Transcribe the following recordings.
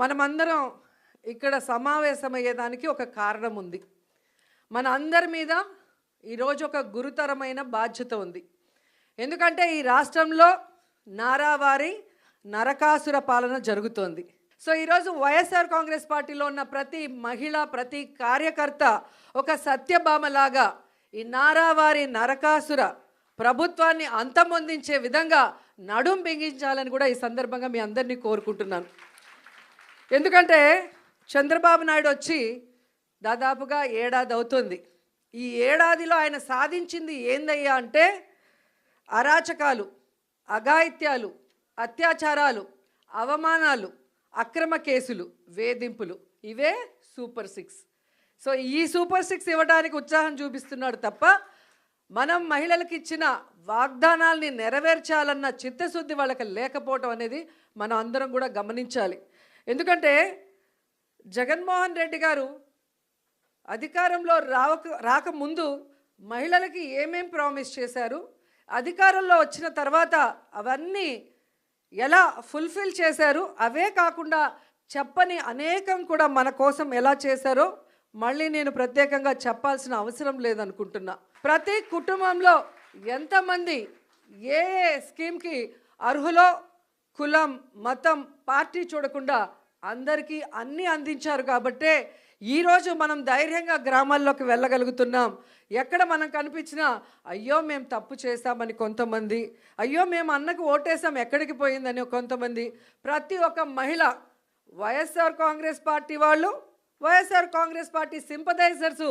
మనమందరం ఇక్కడ సమావేశమయ్యేదానికి ఒక కారణం ఉంది. మన అందరి మీద ఈరోజు ఒక గురుతరమైన బాధ్యత ఉంది. ఎందుకంటే ఈ రాష్ట్రంలో నారావారి నరకాసుర పాలన జరుగుతోంది. సో ఈరోజు వైఎస్ఆర్ కాంగ్రెస్ పార్టీలో ఉన్న ప్రతి మహిళ, ప్రతి కార్యకర్త ఒక సత్యభామలాగా ఈ నారావారి నరకాసుర ప్రభుత్వాన్ని అంతమొందించే విధంగా నడుం బిగించాలని కూడా ఈ సందర్భంగా మీ అందరినీ కోరుకుంటున్నాను. ఎందుకంటే చంద్రబాబు నాయుడు వచ్చి దాదాపుగా ఏడాది అవుతుంది. ఈ ఏడాదిలో ఆయన సాధించింది ఏందయ్యా అంటే అరాచకాలు, అఘాయిత్యాలు, అత్యాచారాలు, అవమానాలు, అక్రమ కేసులు, వేధింపులు, ఇవే సూపర్ 6. సో ఈ సూపర్ 6 ఇవ్వడానికి ఉత్సాహం చూపిస్తున్నాడు తప్ప మనం మహిళలకు ఇచ్చిన వాగ్దానాల్ని నెరవేర్చాలన్న చిత్తశుద్ధి వాళ్ళకి లేకపోవటం అనేది మనం అందరం కూడా గమనించాలి. ఎందుకంటే జగన్మోహన్ రెడ్డి గారు అధికారంలో రాకముందు మహిళలకి ఏమేం ప్రామిస్ చేశారు, అధికారంలో వచ్చిన తర్వాత అవన్నీ ఎలా ఫుల్ఫిల్ చేశారు, అవే కాకుండా చెప్పని అనేకం కూడా మన కోసం ఎలా చేశారో మళ్ళీ నేను ప్రత్యేకంగా చెప్పాల్సిన అవసరం లేదనుకుంటున్నా. ప్రతి కుటుంబంలో ఎంతమంది ఏ స్కీమ్కి అర్హులో కులం, మతం, పార్టీ చూడకుండా అందరికీ అన్నీ అందించారు కాబట్టే ఈరోజు మనం ధైర్యంగా గ్రామాల్లోకి వెళ్ళగలుగుతున్నాం. ఎక్కడ మనం కనిపించినా అయ్యో మేము తప్పు చేశామని కొంతమంది, అయ్యో మేము అన్నకు ఓటేసాం ఎక్కడికి పోయిందని కొంతమంది, ప్రతి ఒక్క మహిళ వైఎస్ఆర్ కాంగ్రెస్ పార్టీ వాళ్ళు, వైఎస్ఆర్ కాంగ్రెస్ పార్టీ సింపథైజర్స్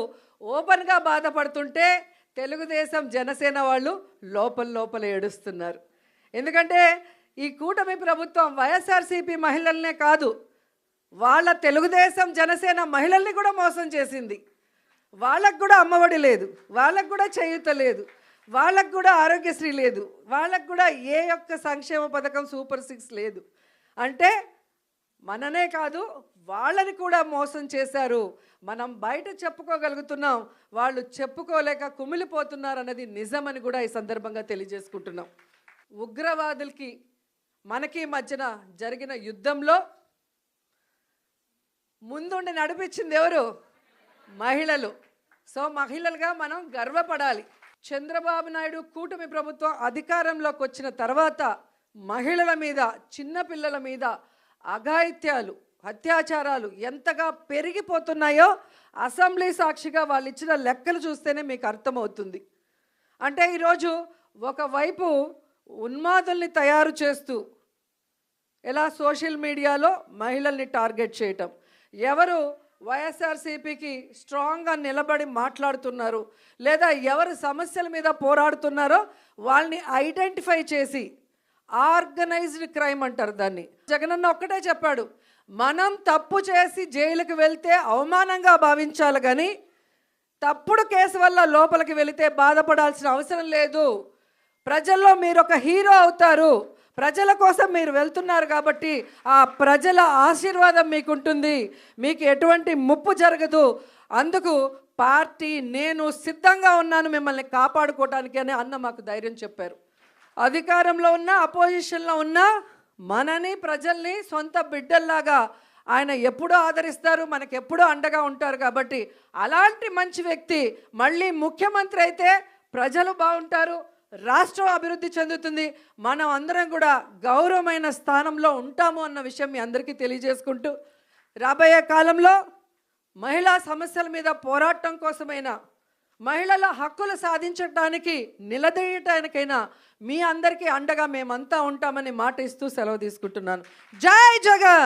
ఓపెన్గా బాధపడుతుంటే తెలుగుదేశం, జనసేన వాళ్ళు లోపల ఏడుస్తున్నారు. ఎందుకంటే ఈ కూటమి ప్రభుత్వం వైఎస్ఆర్సీపీ మహిళలనే కాదు, వాళ్ళ తెలుగుదేశం, జనసేన మహిళల్ని కూడా మోసం చేసింది. వాళ్ళకు కూడా అమ్మఒడి లేదు, వాళ్ళకు కూడా చేయూత లేదు, వాళ్ళకు కూడా ఆరోగ్యశ్రీ లేదు, వాళ్ళకు కూడా ఏ ఒక్క సంక్షేమ పథకం సూపర్ 6 లేదు. అంటే మననే కాదు వాళ్ళని కూడా మోసం చేశారు. మనం బయట చెప్పుకోగలుగుతున్నాం, వాళ్ళు చెప్పుకోలేక కుమిలిపోతున్నారు అన్నది నిజమని కూడా ఈ సందర్భంగా తెలియజేసుకుంటున్నాం. ఉగ్రవాదులకి మనకి మధ్యన జరిగిన యుద్ధంలో ముందుండి నడిపించింది ఎవరు? మహిళలు. సో మహిళలుగా మనం గర్వపడాలి. చంద్రబాబు నాయుడు కూటమి ప్రభుత్వం అధికారంలోకి వచ్చిన తర్వాత మహిళల మీద, చిన్నపిల్లల మీద అఘాయిత్యాలు, అత్యాచారాలు ఎంతగా పెరిగిపోతున్నాయో అసెంబ్లీ సాక్షిగా వాళ్ళు ఇచ్చిన లెక్కలు చూస్తేనే మీకు అర్థమవుతుంది. అంటే ఈరోజు ఒకవైపు ఉన్మాదుల్ని తయారు చేస్తూ ఎలా సోషల్ మీడియాలో మహిళల్ని టార్గెట్ చేయటం, ఎవరు వైఎస్ఆర్సీపీకి స్ట్రాంగ్గా నిలబడి మాట్లాడుతున్నారు లేదా ఎవరు సమస్యల మీద పోరాడుతున్నారో వాళ్ళని ఐడెంటిఫై చేసి, ఆర్గనైజ్డ్ క్రైమ్ అంటారు దాన్ని. జగనన్న ఒక్కటే చెప్పాడు, మనం తప్పు చేసి జైలుకి వెళ్తే అవమానంగా భావించాలి కానీ తప్పుడు కేసు వల్ల లోపలికి వెళితే బాధపడాల్సిన అవసరం లేదు. ప్రజల్లో మీరు ఒక హీరో అవుతారు. ప్రజల కోసం మీరు వెళ్తున్నారు కాబట్టి ఆ ప్రజల ఆశీర్వాదం మీకుంటుంది, మీకు ఎటువంటి ముప్పు జరగదు. అందుకు పార్టీ, నేను సిద్ధంగా ఉన్నాను మిమ్మల్ని కాపాడుకోవటానికి అని అన్న మాకు ధైర్యం చెప్పారు. అధికారంలో ఉన్న, అపోజిషన్లో ఉన్న మనని, ప్రజల్ని సొంత బిడ్డల్లాగా ఆయన ఎప్పుడూ ఆదరిస్తారు, మనకు ఎప్పుడూ అండగా ఉంటారు. కాబట్టి అలాంటి మంచి వ్యక్తి మళ్ళీ ముఖ్యమంత్రి అయితే ప్రజలు బాగుంటారు, రాష్ట్రం అభివృద్ధి చెందుతుంది, మనం అందరం కూడా గౌరవమైన స్థానంలో ఉంటాము అన్న విషయం మీ అందరికీ తెలియజేసుకుంటూ, రాబోయే కాలంలో మహిళా సమస్యల మీద పోరాటం కోసమైనా, మహిళల హక్కులు సాధించడానికి నిలదీయటానికైనా మీ అందరికీ అండగా మేమంతా ఉంటామని మాట ఇస్తూ సెలవు తీసుకుంటున్నాను. జై జగన్.